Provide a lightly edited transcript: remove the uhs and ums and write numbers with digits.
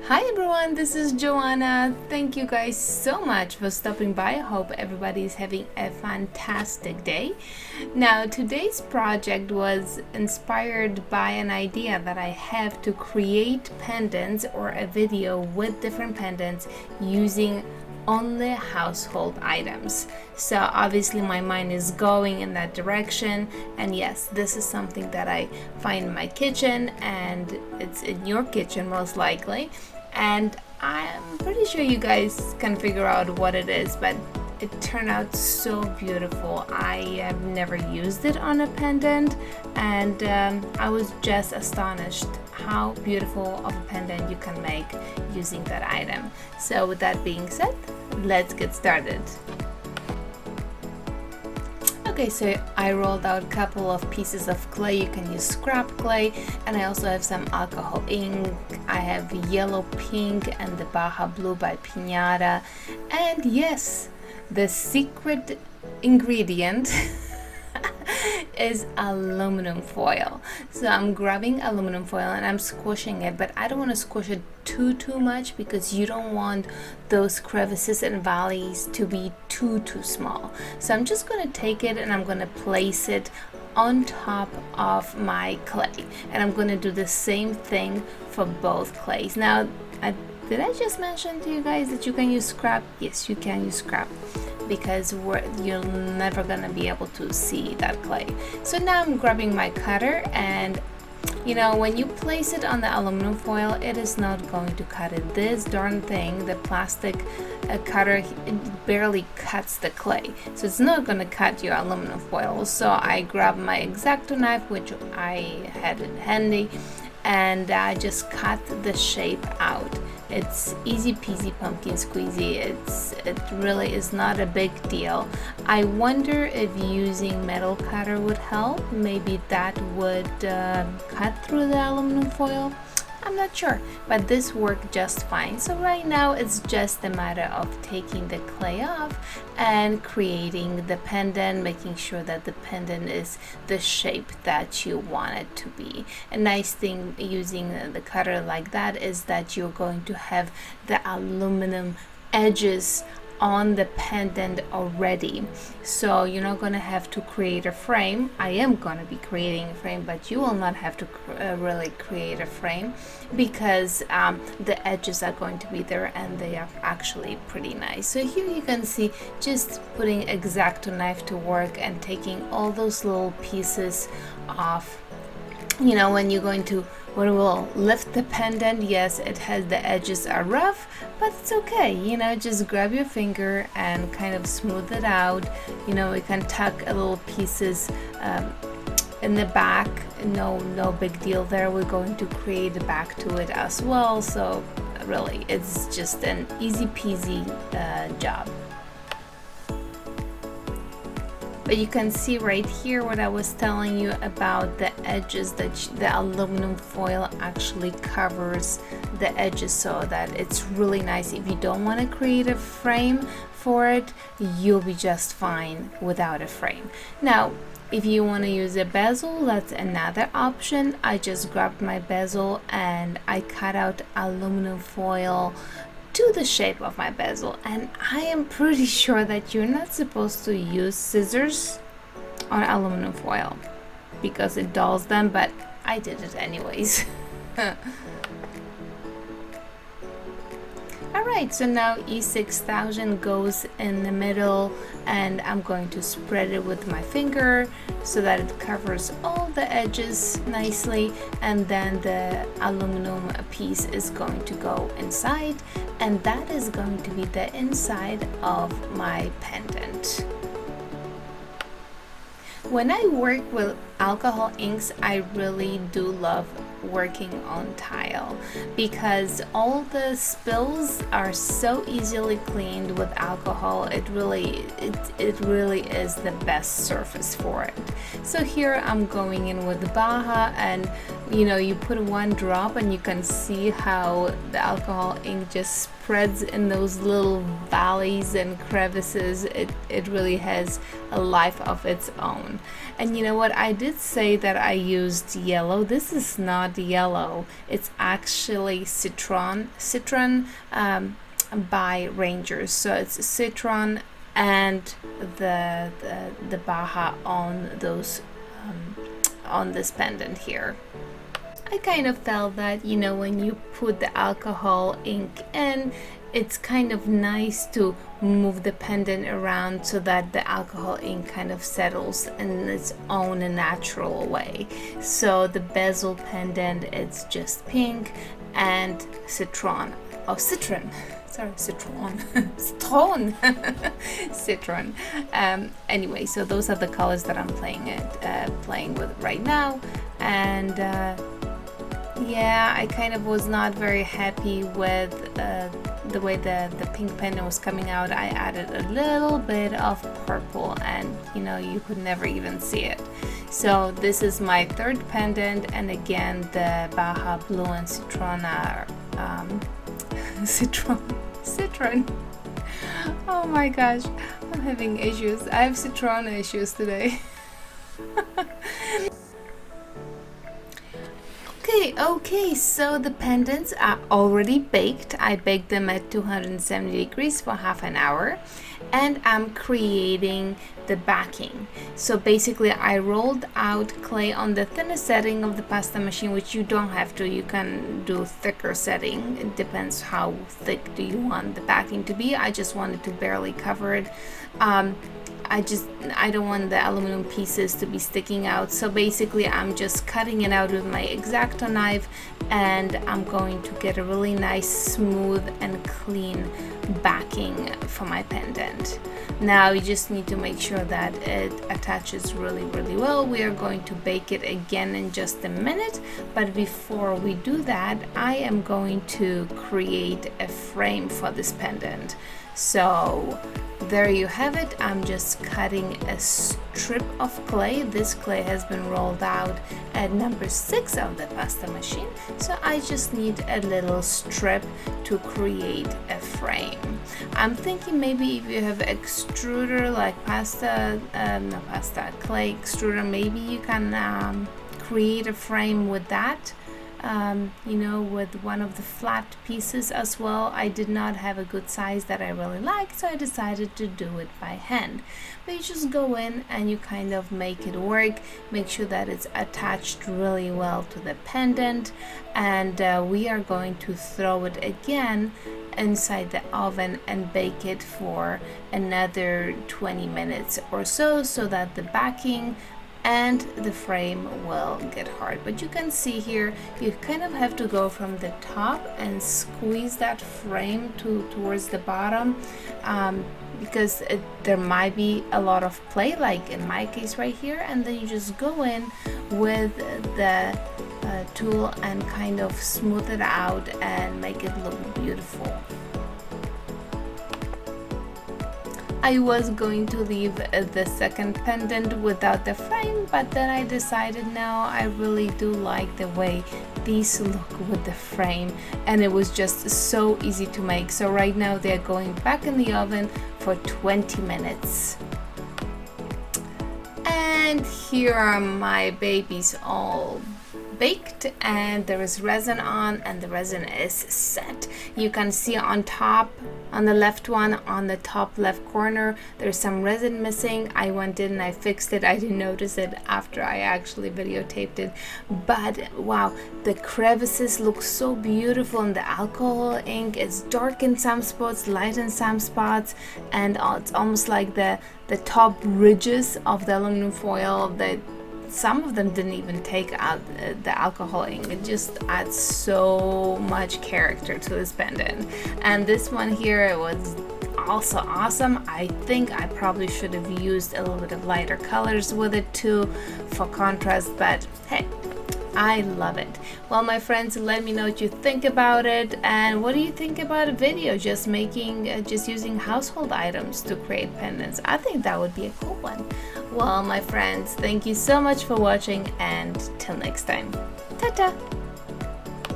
Hi everyone, this is Joanna. Thank you guys so much for stopping by. I hope everybody is having a fantastic day. Now, today's project was inspired by an idea that I have to create pendants or a video with different pendants using only household items. So obviously my mind is going in that direction, and yes, this is something that I find in my kitchen, and it's in your kitchen most likely, and I'm pretty sure you guys can figure out what it is, but it turned out so beautiful. I have never used it on a pendant, and I was just astonished how beautiful of a pendant you can make using that item. So with that being said, let's get started. Okay, so I rolled out a couple of pieces of clay. You can use scrap clay, and I also have some alcohol ink. I have yellow pink and the Baja Blue by Pinata, and yes, the secret ingredient is aluminum foil. So I'm grabbing aluminum foil and I'm squishing it, but I don't want to squish it too much because you don't want those crevices and valleys to be too small. So I'm just going to take it and I'm going to place it on top of my clay, and I'm going to do the same thing for both clays. Now, did I just mention to you guys that you can use scrap? Yes, you can use scrap, because you're never gonna be able to see that clay. So now I'm grabbing my cutter, and you know, when you place it on the aluminum foil, it is not going to cut it. This darn thing, the plastic cutter, it barely cuts the clay, so it's not gonna cut your aluminum foil. So I grabbed my X-Acto knife, which I had it handy, and I just cut the shape out. It's easy peasy pumpkin squeezy. It really is not a big deal. I wonder if using metal cutter would help. Maybe that would cut through the aluminum foil. I'm not sure, but this worked just fine. So right now it's just a matter of taking the clay off and creating the pendant, making sure that the pendant is the shape that you want it to be. A nice thing using the cutter like that is that you're going to have the aluminum edges on the pendant already, so you're not going to have to create a frame. I am going to be creating a frame, but you will not have to really create a frame, because the edges are going to be there and they are actually pretty nice. So here you can see just putting X-Acto knife to work and taking all those little pieces off. You know, when we'll lift the pendant, yes, it has, the edges are rough, but it's okay. You know, just grab your finger and kind of smooth it out. You know, we can tuck a little pieces in the back. No big deal there. We're going to create a back to it as well, so really it's just an easy peasy job. But you can see right here what I was telling you about the edges, that the aluminum foil actually covers the edges, so that it's really nice. If you don't want to create a frame for it, you'll be just fine without a frame. Now, if you want to use a bezel, that's another option. I just grabbed my bezel and I cut out aluminum foil to the shape of my bezel, and I am pretty sure that you're not supposed to use scissors on aluminum foil because it dulls them, but I did it anyways. Alright, so now E6000 goes in the middle, and I'm going to spread it with my finger so that it covers all the edges nicely, and then the aluminum piece is going to go inside, and that is going to be the inside of my pendant. When I work with alcohol inks, I really do love working on tile, because all the spills are so easily cleaned with alcohol. It really is the best surface for it. So here I'm going in with the Baja, and you know, you put one drop and you can see how the alcohol ink just spreads in those little valleys and crevices. It really has a life of its own. And you know what, I did say that I used yellow. This is not yellow, it's actually Citron by Rangers. So it's Citron and the Baja on those on this pendant here. I kind of felt that, you know, when you put the alcohol ink in, it's kind of nice to move the pendant around so that the alcohol ink kind of settles in its own natural way. So the bezel pendant, it's just pink and citron. Oh, citron. Sorry, citron. Citron. Citron. Anyway, so those are the colors that I'm playing with right now, and yeah, I kind of was not very happy with the way the pink pendant was coming out. I added a little bit of purple, and you know, you could never even see it. So this is my third pendant, and again the Baja Blue and Citron are Citron. Oh my gosh, I'm having issues. I have Citron issues today. Okay, so the pendants are already baked. I baked them at 270 degrees for half an hour, and I'm creating the backing. So basically I rolled out clay on the thinnest setting of the pasta machine, which you don't have to. You can do thicker setting. It depends how thick do you want the backing to be. I just wanted to barely cover it. I don't want the aluminum pieces to be sticking out, so basically I'm just cutting it out with my X-Acto knife, and I'm going to get a really nice, smooth and clean backing for my pendant. Now you just need to make sure that it attaches really well. We are going to bake it again in just a minute, but before we do that, I am going to create a frame for this pendant. So there you have it. I'm just cutting a strip of clay. This clay has been rolled out at number 6 of the pasta machine, so I just need a little strip to create a frame. I'm thinking maybe if you have extruder like clay extruder, maybe you can create a frame with that. You know, with one of the flat pieces as well. I did not have a good size that I really liked, so I decided to do it by hand. But you just go in and you kind of make it work, make sure that it's attached really well to the pendant, and we are going to throw it again inside the oven and bake it for another 20 minutes or so, so that the backing and the frame will get hard. But you can see here, you kind of have to go from the top and squeeze that frame towards the bottom, because there might be a lot of play, like in my case right here, and then you just go in with the tool and kind of smooth it out and make it look beautiful. I was going to leave the second pendant without the frame, but then I decided no, I really do like the way these look with the frame, and it was just so easy to make. So right now they're going back in the oven for 20 minutes. And here are my babies all baked, and there is resin on, and the resin is set. You can see on top, on the left one, on the top left corner, there's some resin missing. I went in and I fixed it. I didn't notice it after I actually videotaped it, but wow, the crevices look so beautiful, and the alcohol ink is dark in some spots, light in some spots, and it's almost like the top ridges of the aluminum foil that some of them didn't even take out the alcohol ink. It just adds so much character to this pendant. And this one here, it was also awesome. I think I probably should have used a little bit of lighter colors with it too for contrast, but hey, I love it. Well, my friends, let me know what you think about it, and what do you think about a video just using household items to create pendants? I think that would be a cool one. Well, my friends, thank you so much for watching, and till next time. Ta-ta!